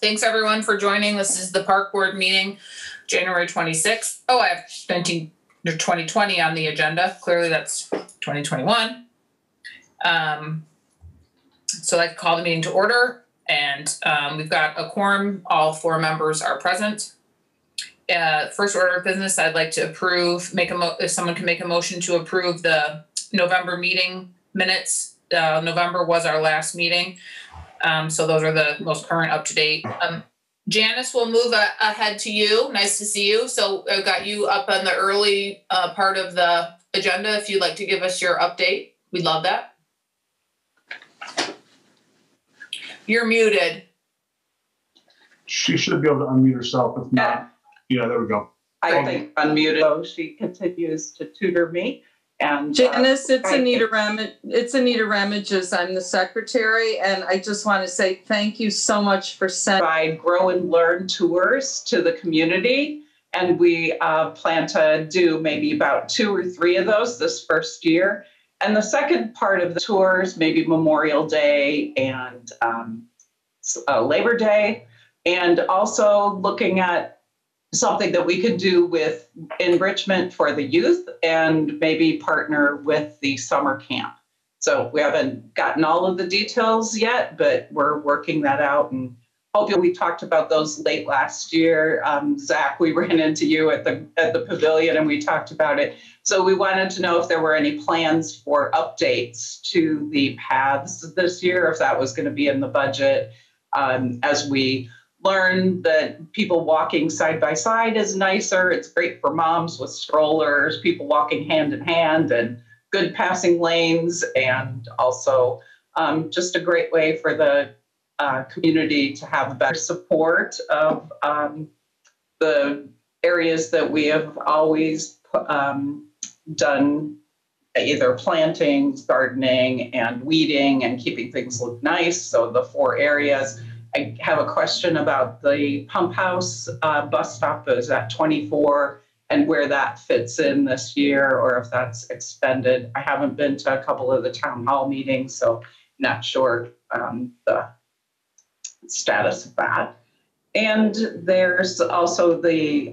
Thanks everyone for joining. This is the park board meeting, January 26th. Oh, I have 2020 on the agenda. Clearly that's 2021. So I call the meeting to order, and we've got a quorum. All 4 members are present. First order of business, I'd like to approve, if someone can make a motion to approve the November meeting minutes. November was our last meeting. So those are the most current, up to date. Janice, will move ahead to you. Nice to see you. So I've got you up on the early part of the agenda. If you'd like to give us your update, we'd love that. You're muted. She should be able to unmute herself. If not, yeah, there we go. I think unmuted. So she continues to tutor me. And Janice, it's Anita Ramages. I'm the secretary, and I just want to say thank you so much for sending. I grow and learn tours to the community, and we plan to do maybe about 2 or 3 of those this first year. And the second part of the tours, maybe Memorial Day and Labor Day, and also looking at something that we could do with enrichment for the youth and maybe partner with the summer camp. So we haven't gotten all of the details yet, but we're working that out. And hopefully we talked about those late last year. Zach, we ran into you at the pavilion and we talked about it. So we wanted to know if there were any plans for updates to the paths this year, if that was going to be in the budget, as we learn that people walking side by side is nicer. It's great for moms with strollers, people walking hand in hand, and good passing lanes, and also just a great way for the community to have better support of the areas that we have always done either plantings, gardening, and weeding, and keeping things look nice. So the 4 areas. I have a question about the pump house bus stop is at 24 and where that fits in this year, or if that's expended. I haven't been to a couple of the town hall meetings, so not sure the status of that. And there's also the,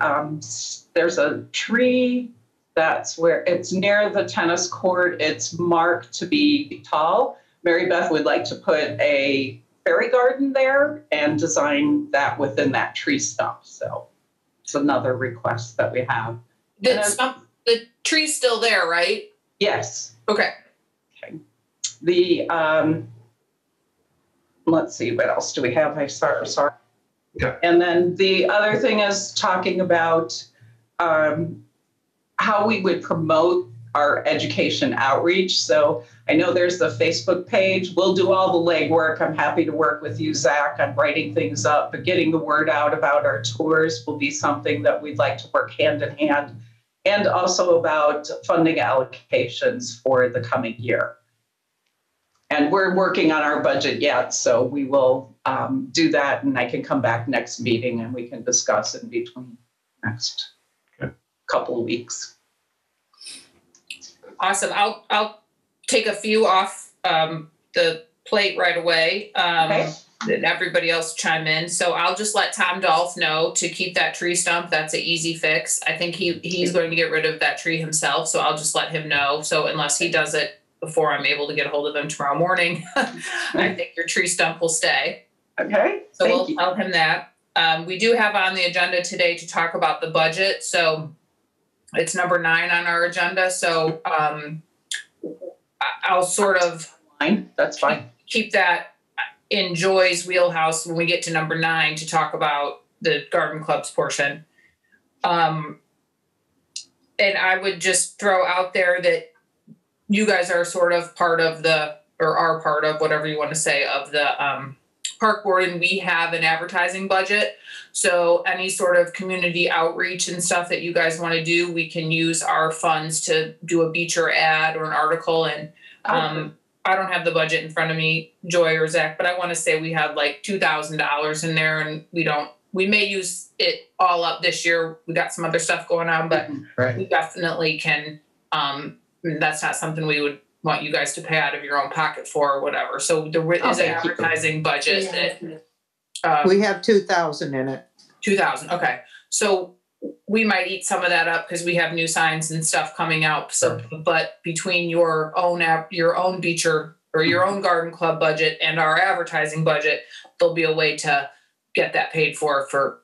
there's a tree that's where it's near the tennis court. It's marked to be tall. Mary Beth would like to put a fairy garden there and design that within that tree stump. So it's another request that we have. The tree's still there, right? Yes. Okay. The let's see, what else do we have? Sorry. Okay. And then the other thing is talking about how we would promote our education outreach. So I know there's the Facebook page. We'll do all the legwork. I'm happy to work with you, Zach, on writing things up, but getting the word out about our tours will be something that we'd like to work hand in hand, and also about funding allocations for the coming year. And we're working on our budget yet, so we will do that, and I can come back next meeting and we can discuss in between next couple of weeks. Awesome. I'll take a few off the plate right away. Okay. And everybody else chime in. So I'll just let Tom Dolph know to keep that tree stump. That's an easy fix. I think he's going to get rid of that tree himself. So I'll just let him know. So unless he does it before I'm able to get a hold of him tomorrow morning, I think your tree stump will stay. Okay. So we'll tell him that. We do have on the agenda today to talk about the budget. So it's number 9 on our agenda. So I'll sort of that's fine. Keep that in Joy's wheelhouse when we get to number 9 to talk about the garden club's portion. And I would just throw out there that you guys are sort of part of are part of whatever you want to say of the park board, and we have an advertising budget. So any sort of community outreach and stuff that you guys want to do, we can use our funds to do a Beecher ad or an article. And I don't have the budget in front of me, Joy or Zach, but I want to say we have like $2,000 in there, and we may use it all up this year. We got some other stuff going on, but we definitely can. That's not something we would want you guys to pay out of your own pocket for or whatever. So there is an advertising budget that We have 2,000 in it. 2,000, okay. So we might eat some of that up because we have new signs and stuff coming out. So, but between your own Beecher or your own garden club budget and our advertising budget, there'll be a way to get that paid for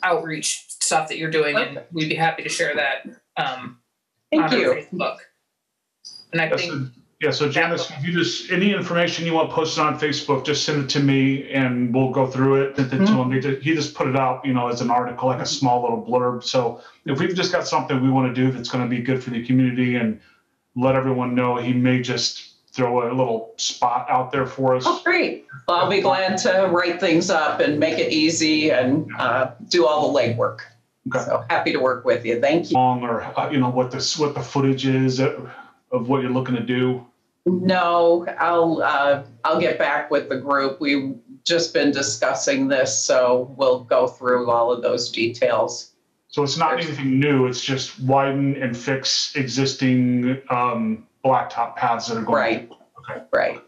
outreach stuff that you're doing. And we'd be happy to share that on our Facebook. And I think. Yeah, so Janice, if you just, any information you want posted on Facebook, just send it to me and we'll go through it. He just put it out, as an article, like a small little blurb. So if we've just got something we want to do that's going to be good for the community and let everyone know, he may just throw a little spot out there for us. Oh, great. Well, I'll be glad to write things up and make it easy and do all the legwork. Okay. So happy to work with you. Thank you. Or, what the footage is of what you're looking to do. No, I'll get back with the group. We've just been discussing this, so we'll go through all of those details. So it's not anything new. It's just widen and fix existing blacktop paths that are going. Right. Okay. Right.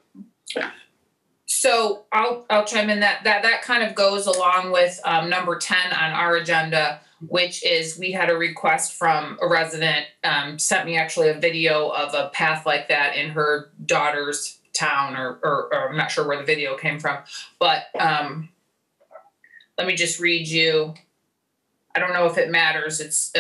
So I'll chime in that kind of goes along with number 10 on our agenda, which is we had a request from a resident, sent me actually a video of a path like that in her daughter's town, or I'm not sure where the video came from, but let me just read you. I don't know if it matters. It's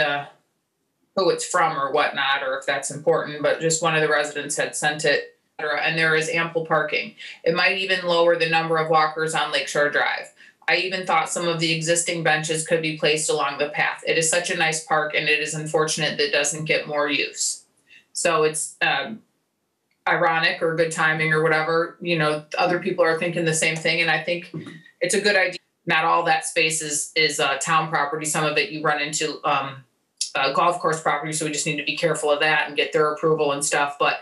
who it's from or whatnot, or if that's important, but just one of the residents had sent it, and there is ample parking. It might even lower the number of walkers on Lakeshore Drive. I even thought some of the existing benches could be placed along the path. It is such a nice park, and it is unfortunate that it doesn't get more use. So it's ironic or good timing or whatever. Other people are thinking the same thing, and I think it's a good idea. Not all that space is town property. Some of it you run into golf course property, so we just need to be careful of that and get their approval and stuff. But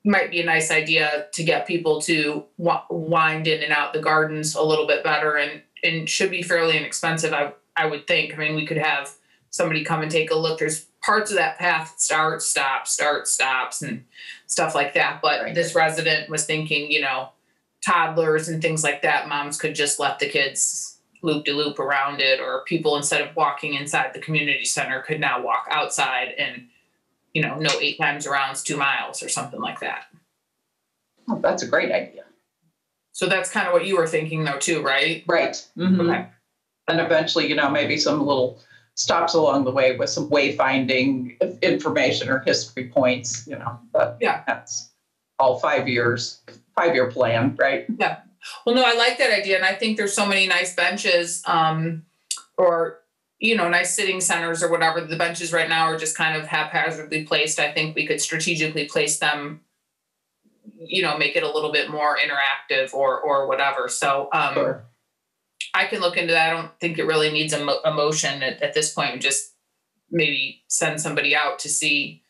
might be a nice idea to get people to wind in and out the gardens a little bit better, and should be fairly inexpensive, I would think. I mean, we could have somebody come and take a look. There's parts of that path start, stops, and stuff like that. But This resident was thinking, toddlers and things like that, moms could just let the kids loop-de-loop around it, or people, instead of walking inside the community center, could now walk outside and no 8 times around is 2 miles or something like that. Oh, that's a great idea. So that's kind of what you were thinking though too, right? Right. Mm-hmm. Okay. And eventually, maybe some little stops along the way with some wayfinding information or history points, but yeah, that's all 5 years, 5-year plan, right? Yeah. Well, no, I like that idea. And I think there's so many nice benches, or nice sitting centers or whatever. The benches right now are just kind of haphazardly placed. I think we could strategically place them, make it a little bit more interactive or whatever. So Sure. I can look into that. I don't think it really needs a motion at this point. Just maybe send somebody out to see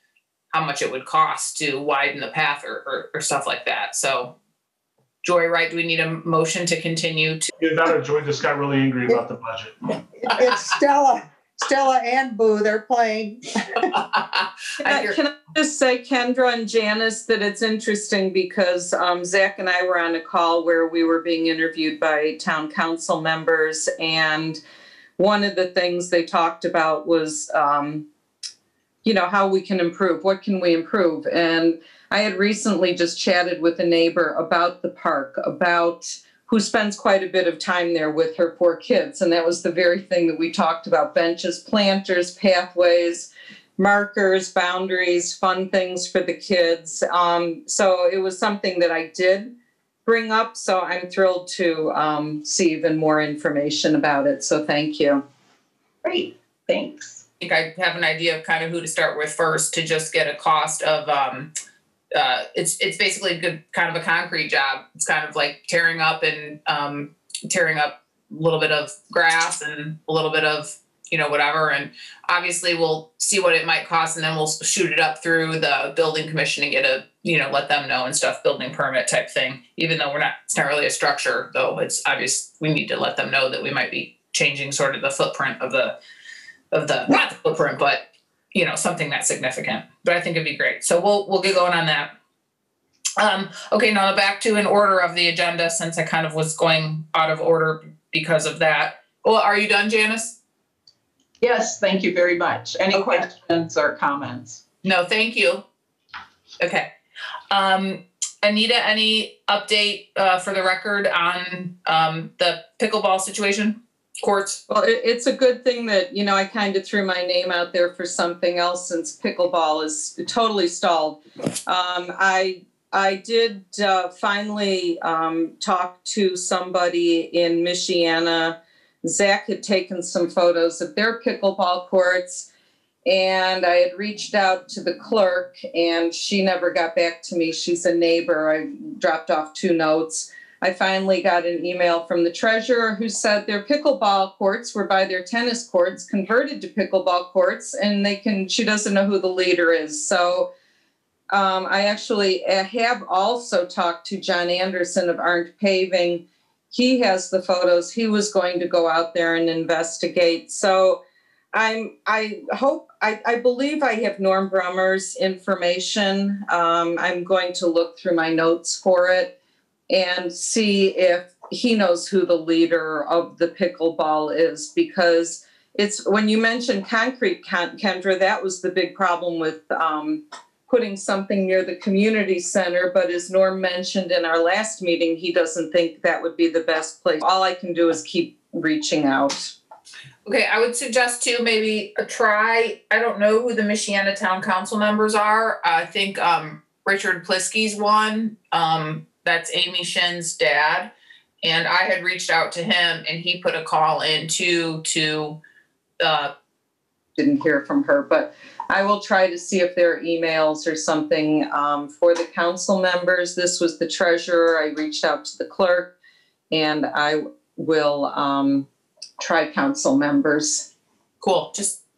how much it would cost to widen the path or stuff like that. So Joy, right? Do we need a motion to continue to? Yeah, that or Joy just got really angry about the budget. It's Stella and Boo, they're playing. Can I just say, Kendra and Janice, that it's interesting because Zach and I were on a call where we were being interviewed by town council members, and one of the things they talked about was, how we can improve. What can we improve? And I had recently just chatted with a neighbor about the park, who spends quite a bit of time there with her 4 kids. And that was the very thing that we talked about: benches, planters, pathways, markers, boundaries, fun things for the kids. So it was something that I did bring up. So I'm thrilled to see even more information about it. So thank you. Great. Thanks. I think I have an idea of kind of who to start with first to just get a cost of, it's basically a good kind of a concrete job. It's kind of like tearing up a little bit of grass and a little bit of, whatever. And obviously we'll see what it might cost, and then we'll shoot it up through the building commission and get let them know and stuff, building permit type thing. Even though it's not really a structure though, it's obvious we need to let them know that we might be changing sort of the footprint of the not the footprint, but something that's significant. But I think it'd be great. So we'll get going on that. Okay, now back to an order of the agenda, since I kind of was going out of order because of that. Well, are you done, Janice? Yes, thank you very much. Any Okay. questions or comments? No, thank you. Okay. Anita, any update for the record on the pickleball situation? Courts? Well, it's a good thing that, I kind of threw my name out there for something else since pickleball is totally stalled. I did finally talk to somebody in Michiana. Zach had taken some photos of their pickleball courts, and I had reached out to the clerk, and she never got back to me. She's a neighbor. I dropped off 2 notes. I finally got an email from the treasurer who said their pickleball courts were by their tennis courts, converted to pickleball courts, and she doesn't know who the leader is. So I actually have also talked to John Anderson of Arndt Paving. He has the photos. He was going to go out there and investigate. So I believe I have Norm Brummer's information. I'm going to look through my notes for it and see if he knows who the leader of the pickleball is, because it's, when you mentioned concrete, Kendra, that was the big problem with putting something near the community center. But as Norm mentioned in our last meeting, he doesn't think that would be the best place. All I can do is keep reaching out. Okay, I would suggest too, maybe I don't know who the Michiana Town Council members are. I think Richard Plisky's one. That's Amy Shin's dad. And I had reached out to him, and he put a call in to didn't hear from her, but I will try to see if there are emails or something for the council members. This was the treasurer. I reached out to the clerk, and I will try council members. Cool.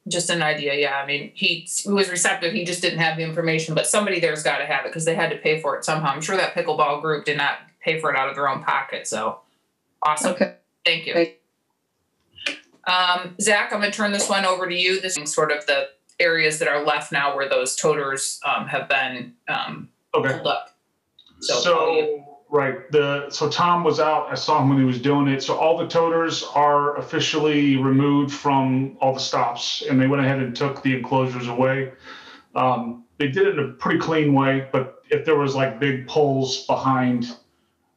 Just an idea. Yeah. I mean, he was receptive. He just didn't have the information, but somebody there's got to have it because they had to pay for it somehow. I'm sure that pickleball group did not pay for it out of their own pocket. So awesome. Okay. Thank you. Zach, I'm going to turn this one over to you. This is sort of the areas that are left now where those toters have been pulled up. Right. So Tom was out. I saw him when he was doing it. So all the toters are officially removed from all the stops, and they went ahead and took the enclosures away. They did it in a pretty clean way, but if there was like big poles behind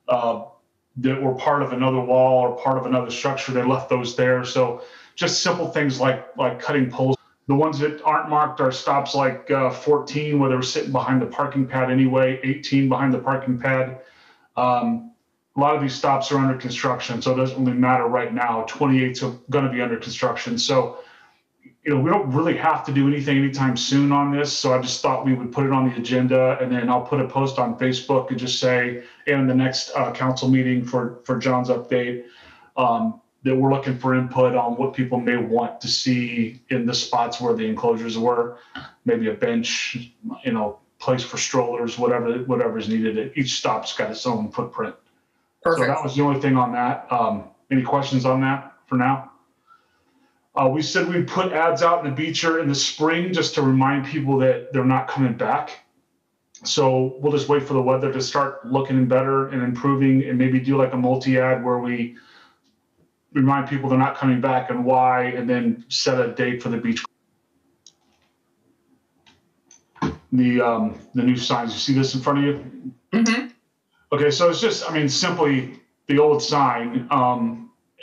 that were part of another wall or part of another structure, they left those there. So just simple things like cutting poles. The ones that aren't marked are stops like 14, where they were sitting behind the parking pad anyway, 18 behind the parking pad. A lot of these stops are under construction, so it doesn't really matter right now. 28's are going to be under construction. So, we don't really have to do anything anytime soon on this. So I just thought we would put it on the agenda, and then I'll put a post on Facebook and just say in the next council meeting for John's update that we're looking for input on what people may want to see in the spots where the enclosures were, maybe a bench, place for strollers, whatever is needed. Each stop's got its own footprint. Perfect. So that was the only thing on that. Any questions on that for now? We said we'd put ads out in the Beecher in the spring just to remind people that they're not coming back. So we'll just wait for the weather to start looking better and improving, and maybe do like a multi-ad where we remind people they're not coming back and why, and then set a date for the beach. The new signs, you see this in front of you? Mm-hmm. Okay, so it's just, simply the old sign.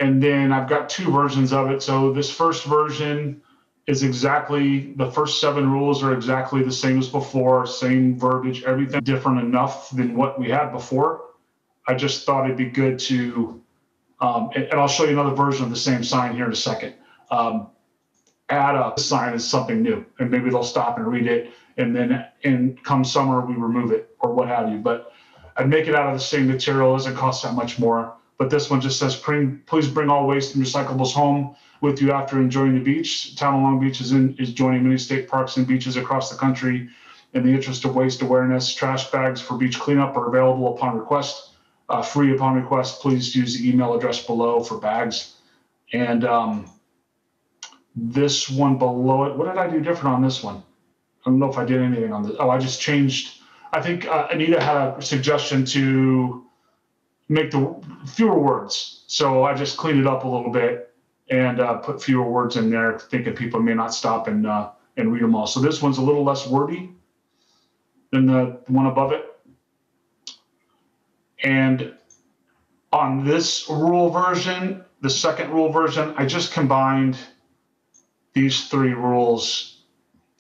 And then I've got 2 versions of it. So this first version is exactly, the first 7 rules are exactly the same as before, same verbiage, everything different enough than what we had before. I just thought it'd be good to, and I'll show you another version of the same sign here in a second. Add a sign as something new, and maybe they'll stop and read it, and then come summer we remove it or what have you. But I'd make it out of the same material. It doesn't cost that much more. But this one just says, please bring all waste and recyclables home with you after enjoying the beach. Town of Long Beach is joining many state parks and beaches across the country in the interest of waste awareness. Trash bags for beach cleanup are available upon request, free upon request. Please use the email address below for bags. And this one below it, what did I do different on this one? I don't know if I did anything on this. Oh, I just changed I think Anita had a suggestion to make the fewer words. So I just cleaned it up a little bit and put fewer words in there, thinking people may not stop and read them all. So this one's a little less wordy than the one above it. And on this rule version, the second rule version, I just combined these three rules.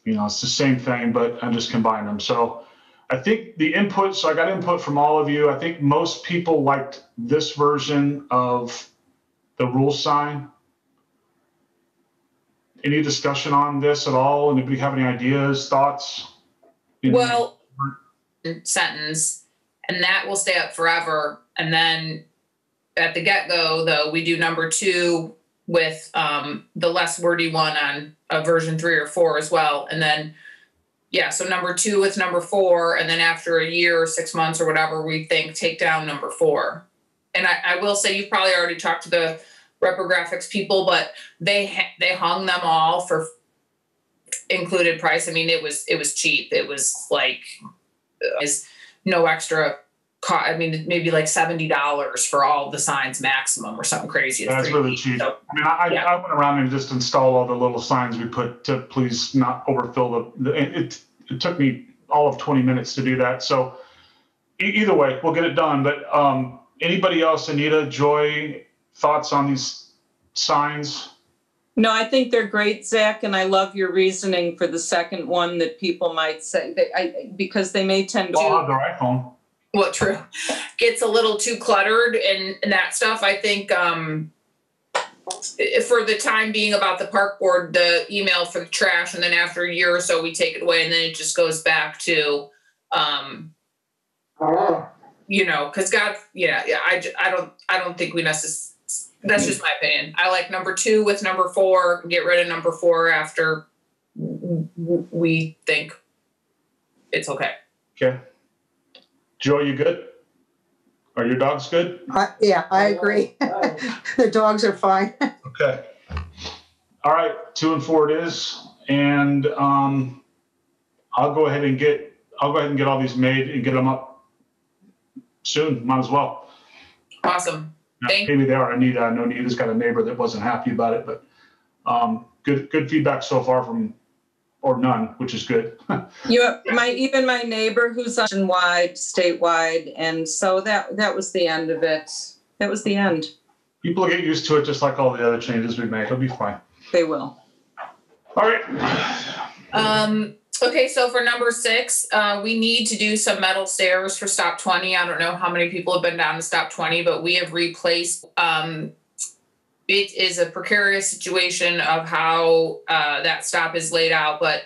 You know, it's the same thing, but I just combined them. So I think the input, so I got input from all of you. I think most people liked this version of the rule sign. Any discussion on this at all? Anybody have any ideas, thoughts? Well, sentence, and that will stay up forever. And then at the get-go, though, we do number 2 with the less wordy one on version 3 or 4 as well. And then, yeah, so number 2 with number 4, and then after a year or 6 months or whatever, we think take down number 4. And I will say, you've probably already talked to the reprographics people, but they hung them all for included price. I mean, it was cheap. It was like is no extra cost. I mean, maybe like $70 for all the signs maximum or something crazy. That's really cheap. So, I mean, I went around and just installed all the little signs we put to please not overfill it took me all of 20 minutes to do that. So either way, we'll get it done. But anybody else, Anita, Joy, thoughts on these signs? No, I think they're great, Zach, and I love your reasoning for the second one that people might say, because they may tend to... All have their iPhone. Well, true. Gets a little too cluttered and that stuff. I think for the time being about the park board, the email for the trash, and then after a year or so, we take it away, and then it just goes back to, you know, because God, I don't think we necessarily. That's just my opinion. I like number 2 with number 4. Get rid of number 4 after we think it's okay. Okay. Joy, you good? Are your dogs good? Yeah, I agree. The dogs are fine. Okay. All right, 2 and 4 it is, and I'll go ahead and get all these made and get them up soon. Might as well. Awesome. Maybe they are Anita. I know Anita's got a neighbor that wasn't happy about it, but good feedback so far or none, which is good. Even my neighbor who's nationwide, statewide, and so that was the end of it. That was the end. People get used to it, just like all the other changes we made. It'll be fine. They will. All right. Okay, so for number 6, we need to do some metal stairs for stop 20. I don't know how many people have been down to stop 20, but we have replaced. It is a precarious situation of how that stop is laid out, but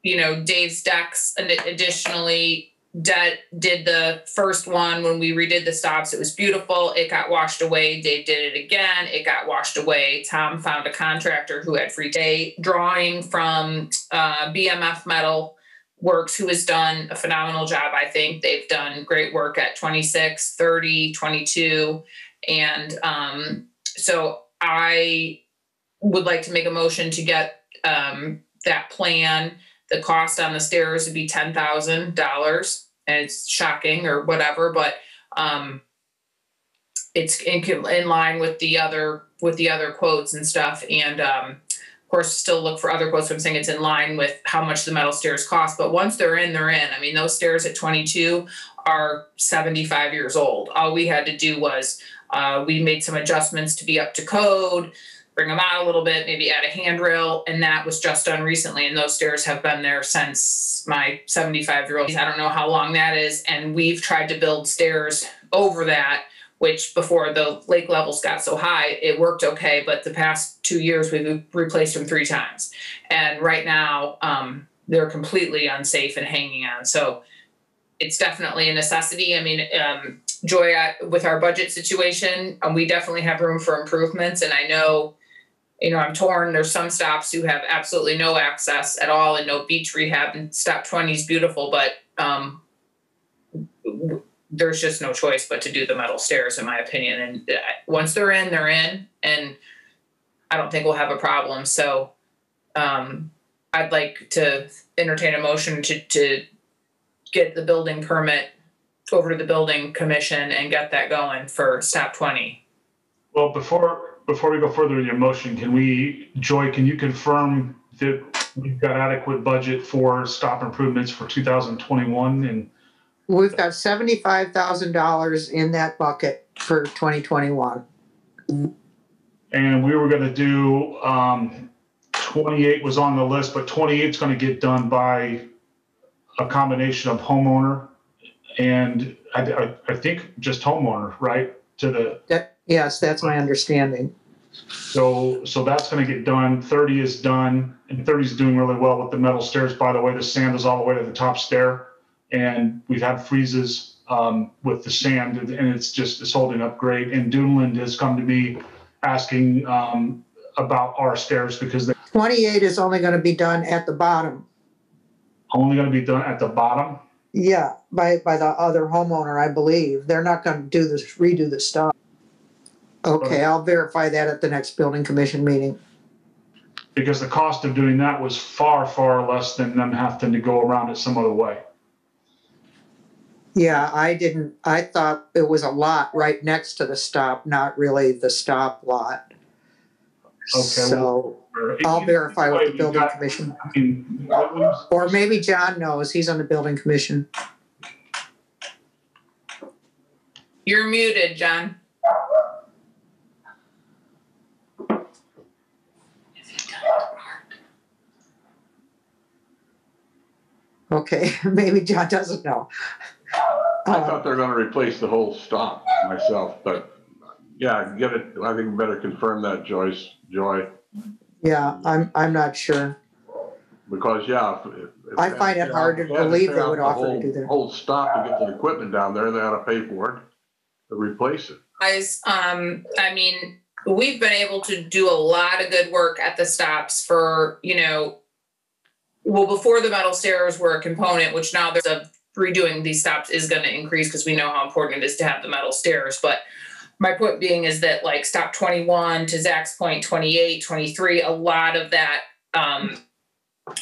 Dave's decks additionally did the first one when we redid the stops. It was beautiful. It got washed away. Dave did it again. It got washed away. Tom found a contractor who had free day drawing from BMF Metal Works, who has done a phenomenal job. I think they've done great work at 26, 30, 22. And so I would like to make a motion to get that plan. The cost on the stairs would be $10,000. And it's shocking or whatever, but it's in line with the other quotes and stuff. And of course, still look for other quotes. I'm saying it's in line with how much the metal stairs cost. But once they're in, they're in. I mean, those stairs at 22 are 75 years old. All we had to do was we made some adjustments to be up to code, bring them out a little bit, maybe add a handrail, and that was just done recently. And those stairs have been there since my 75-year-old. I don't know how long that is. And we've tried to build stairs over that, which before the lake levels got so high, it worked okay. But the past 2 years, we've replaced them 3 times. And right now, they're completely unsafe and hanging on. So it's definitely a necessity. I mean, Joy, with our budget situation, we definitely have room for improvements. And I know, I'm torn. There's some stops who have absolutely no access at all and no beach rehab, and stop 20 is beautiful, but there's just no choice but to do the metal stairs, in my opinion. And once they're in, and I don't think we'll have a problem. So I'd like to entertain a motion to get the building permit over to the building commission and get that going for stop 20. Well, before we go further in your motion, Joy, can you confirm that we've got adequate budget for stop improvements for 2021? And We've got $75,000 in that bucket for 2021. And we were going to do 28 was on the list, but 28 is going to get done by a combination of homeowner and I think just homeowner, right? Yes, that's my understanding. So that's going to get done. 30 is done, and 30 is doing really well with the metal stairs. By the way, the sand is all the way to the top stair, and we've had freezes with the sand, and it's holding up great. And Duneland has come to me asking about our stairs because 28 is only going to be done at the bottom. Only going to be done at the bottom. Yeah, by the other homeowner, I believe. They're not going to redo the stuff. Okay, I'll verify that at the next building commission meeting. Because the cost of doing that was far, far less than them having to go around it some other way. Yeah, I thought it was a lot right next to the stop, not really the stop lot. Okay. So I'll verify with the building commission. I mean, or maybe John knows, he's on the building commission. You're muted, John. Okay, maybe John doesn't know. I thought they were going to replace the whole stop myself, but yeah, get it. I think we better confirm that, Joy. Yeah, I'm not sure. Because yeah, if I find it hard to believe they would offer to do that. Whole stop to get the equipment down there, they ought to pay for it to replace it. Guys, I mean, we've been able to do a lot of good work at the stops for, well, before the metal stairs were a component, which now there's a redoing these stops is going to increase because we know how important it is to have the metal stairs. But my point being is that like stop 21 to Zach's point, 28, 23, a lot of that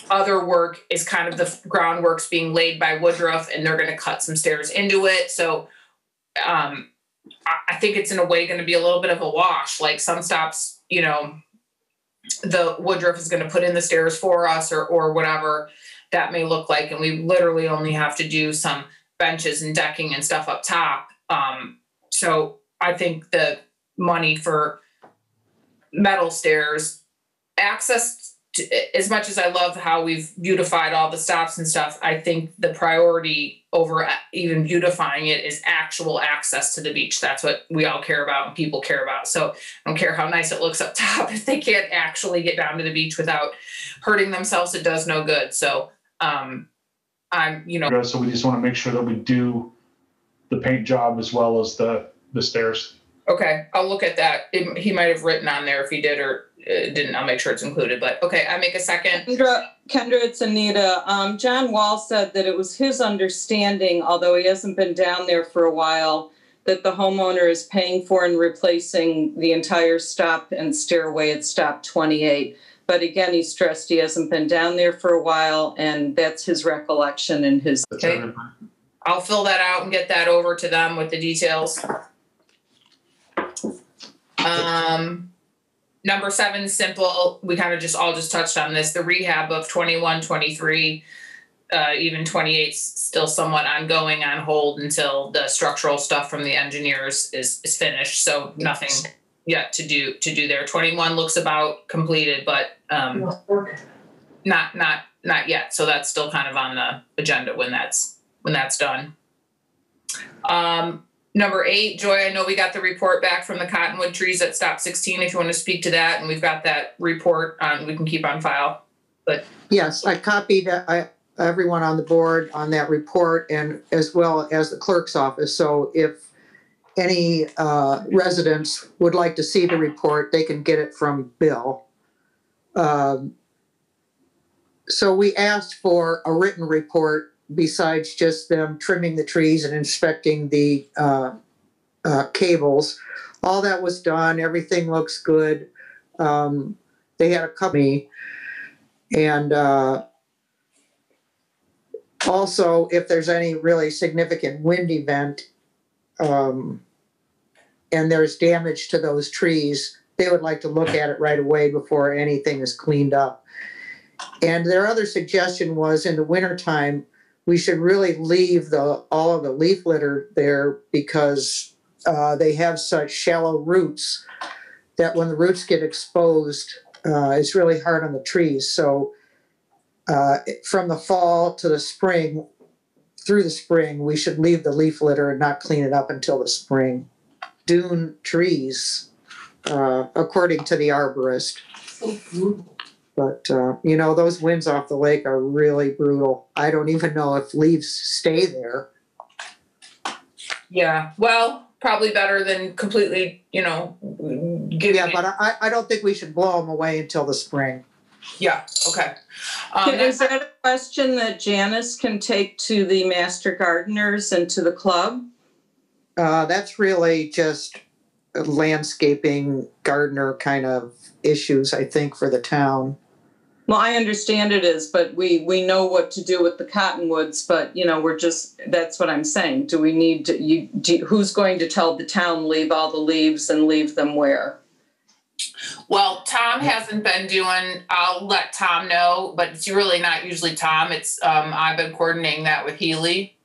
other work is kind of the groundwork's being laid by Woodruff, and they're going to cut some stairs into it. So I think it's in a way going to be a little bit of a wash. Like some stops, the Woodruff is going to put in the stairs for us or whatever that may look like. And we literally only have to do some benches and decking and stuff up top. So I think the money for metal stairs, access to, as much as I love how we've beautified all the stops and stuff, I think the priority over even beautifying it is actual access to the beach. That's what we all care about and people care about. So I don't care how nice it looks up top. If they can't actually get down to the beach without hurting themselves, it does no good. So So we just want to make sure that we do the paint job as well as the stairs. Okay, I'll look at that. He might have written on there if he did or didn't. I'll make sure it's included. But okay, I make a second. Kendra, it's Anita. John Wall said that it was his understanding, although he hasn't been down there for a while, that the homeowner is paying for and replacing the entire stop and stairway at stop 28. But again, he stressed he hasn't been down there for a while, and that's his recollection and his. Okay, I'll fill that out and get that over to them with the details. Number 7, simple. We kind of all just touched on this. The rehab of 21, 23, even 28 still somewhat ongoing, on hold until the structural stuff from the engineers is finished. So nothing yet to do there. 21 looks about completed, but not yet. So that's still kind of on the agenda when that's done. Number 8, Joy, I know we got the report back from the cottonwood trees at stop 16. If you want to speak to that, and we've got that report we can keep on file. But yes, I copied everyone on the board on that report, and as well as the clerk's office. So if any residents would like to see the report, they can get it from Bill. So we asked for a written report besides just them trimming the trees and inspecting the cables. All that was done. Everything looks good. They had a company, and Also, if there's any really significant wind event, and there's damage to those trees, they would like to look at it right away before anything is cleaned up. And their other suggestion was in the wintertime, we should really leave all of the leaf litter there because they have such shallow roots that when the roots get exposed, it's really hard on the trees. So from the fall to the spring, through the spring, we should leave the leaf litter and not clean it up until the spring. Dune trees, according to the arborist. But, those winds off the lake are really brutal. I don't even know if leaves stay there. Yeah, well, probably better than completely, giving Yeah, it. but I don't think we should blow them away until the spring. Yeah, okay. Is that a question that Janice can take to the master gardeners and to the club? That's really just landscaping gardener kind of issues, I think, for the town. Well, I understand it is, but we know what to do with the cottonwoods, but that's what I'm saying. Do we need to, who's going to tell the town, leave all the leaves and leave them where? Well, Tom hasn't been doing, I'll let Tom know, but it's really not usually Tom. It's, I've been coordinating that with Healy.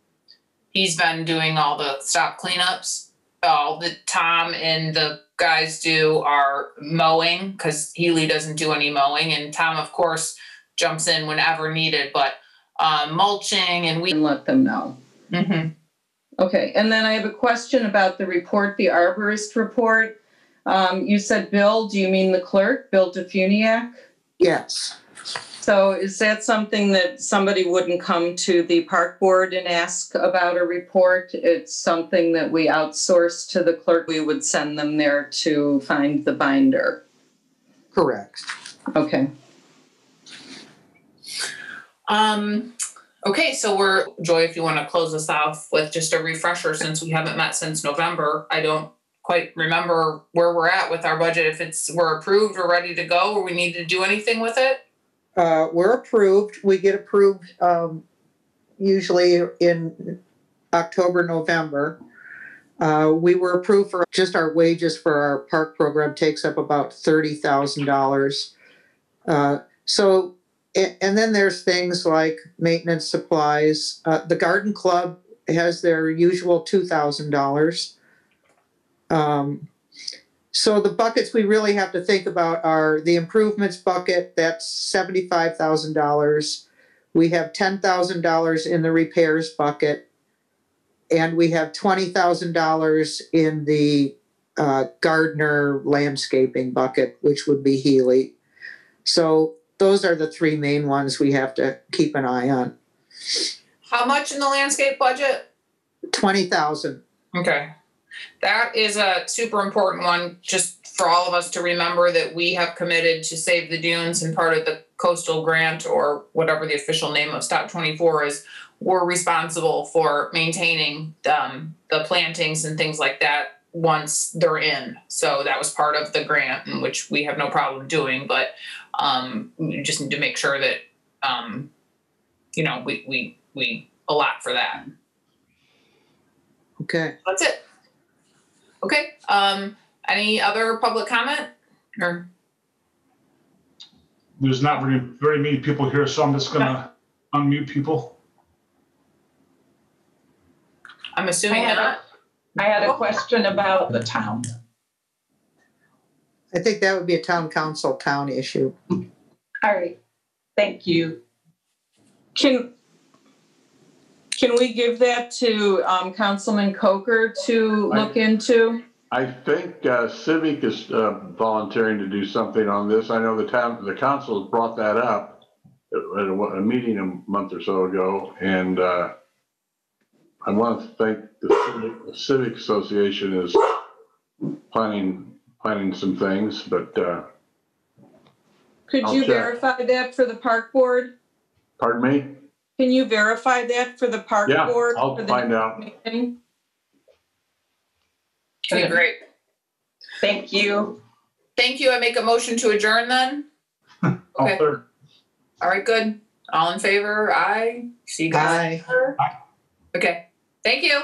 He's been doing all the stop cleanups. All the Tom and the guys do are mowing because Healy doesn't do any mowing. And Tom, of course, jumps in whenever needed, but mulching and we And let them know. Mm-hmm. Okay, and then I have a question about the report, the arborist report. You said Bill, do you mean the clerk, Bill Defuniak? Yes. So is that something that somebody wouldn't come to the park board and ask about a report? It's something that we outsource to the clerk. We would send them there to find the binder. Correct. Okay. Okay, so Joy, if you want to close us off with just a refresher since we haven't met since November. I don't quite remember where we're at with our budget. If we're approved, we're ready to go, or we need to do anything with it? We're approved. We get approved usually in October, November. We were approved for just our wages for our park program takes up about $30,000. And then there's things like maintenance supplies. The garden club has their usual $2,000. So the buckets we really have to think about are the improvements bucket, that's $75,000. We have $10,000 in the repairs bucket, and we have $20,000 in the gardener landscaping bucket, which would be Healy. So those are the three main ones we have to keep an eye on. How much in the landscape budget? $20,000. Okay. That is a super important one, just for all of us to remember that we have committed to Save the Dunes, and part of the coastal grant, or whatever the official name of Stop 24 is, we're responsible for maintaining the plantings and things like that once they're in. So that was part of the grant, in which we have no problem doing, but we just need to make sure that we allot for that. Okay. That's it. Okay. Any other public comment? Or There's not very many people here, so I'm just gonna unmute people. I'm assuming not. I had a question about the town. I think that would be a town issue. All right. Thank you. Can we give that to Councilman Coker to look into? I think Civic is volunteering to do something on this. I know the council has brought that up at a meeting a month or so ago, and I want to thank the Civic Association is planning some things, but could you verify that for the park board? Pardon me? Can you verify that for the park board? Yeah, I'll find out. Meeting? Okay, great. Thank you. Thank you. I make a motion to adjourn then. Okay. All right, good. All in favor? Aye. See you guys. Aye. Okay. Thank you.